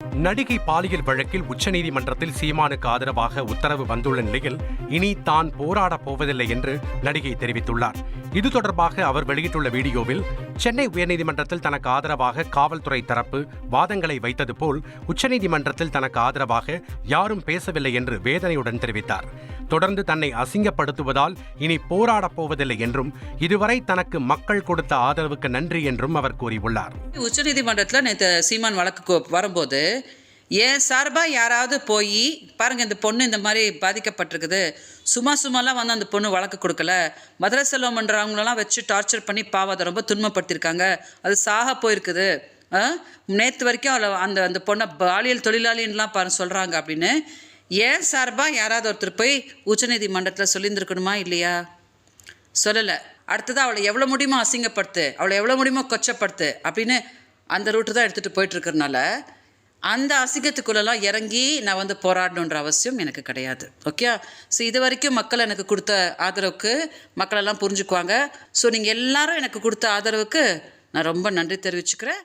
நடிகை பாலியல் வழக்கில் உச்சநீதிமன்றத்தில் சீமானுக்கு ஆதரவாக உத்தரவு வந்துள்ள நிலையில் இனி தான் போராடப் போவதில்லை என்று நடிகை தெரிவித்துள்ளார். இது தொடர்பாக அவர் வெளியிட்டுள்ள வீடியோவில், சென்னை உயர்நீதிமன்றத்தில் தனக்கு ஆதரவாக காவல்துறை தரப்பு வாதங்களை வைத்தது போல் உச்சநீதிமன்றத்தில் தனக்கு ஆதரவாக யாரும் பேசவில்லை என்று வேதனையுடன் தெரிவித்தார். தொடர்ந்து தன்னை அசிங்கப்படுத்துவதால் இனி போராடப் போவதில்லை என்றும், இதுவரை தனக்கு மக்கள் கொடுத்த ஆதரவுக்கு நன்றி என்றும் அவர் கூறியுள்ளார். உச்சநீதிமன்றத்தில் நேற்று சீமான் வழக்கு வரும்போது ஏன் சார்பாக யாராவது போய் பாருங்கள், இந்த பொண்ணு இந்த மாதிரி பாதிக்கப்பட்டிருக்குது, சும்மாலாம் வந்து அந்த பொண்ணு வழக்கு கொடுக்கல, மதுரை செல்வம்ன்றவங்களெல்லாம் வச்சு டார்ச்சர் பண்ணி அதை ரொம்ப துன்பப்படுத்தியிருக்காங்க, அது சாக போயிருக்குது, நேற்று வரைக்கும் அதில் அந்த பொண்ணை பாலியல் தொழிலாளின்லாம் சொல்கிறாங்க அப்படின்னு ஏன் சார்பாக யாராவது ஒருத்தர் போய் உச்சநீதிமன்றத்தில் சொல்லியிருந்துருக்கணுமா இல்லையா? சொல்லலை. அடுத்தது அவளை எவ்வளோ முடியுமோ அசிங்கப்படுத்து, அவளை எவ்வளோ முடியுமோ கொச்சப்படுத்து அப்படின்னு அந்த ரூட்டு தான் எடுத்துகிட்டு போயிட்டுருக்கறனால அந்த அசிங்கத்துக்குள்ளெல்லாம் இறங்கி நான் வந்து போராடணுன்ற அவசியம் எனக்கு கிடையாது. ஓகே. ஸோ இது வரைக்கும் மக்கள் எனக்கு கொடுத்த ஆதரவுக்கு மக்களெல்லாம் புரிஞ்சுக்குவாங்க. ஸோ நீங்கள் எல்லாரும் எனக்கு கொடுத்த ஆதரவுக்கு நான் ரொம்ப நன்றி தெரிவிச்சுக்கிறேன்.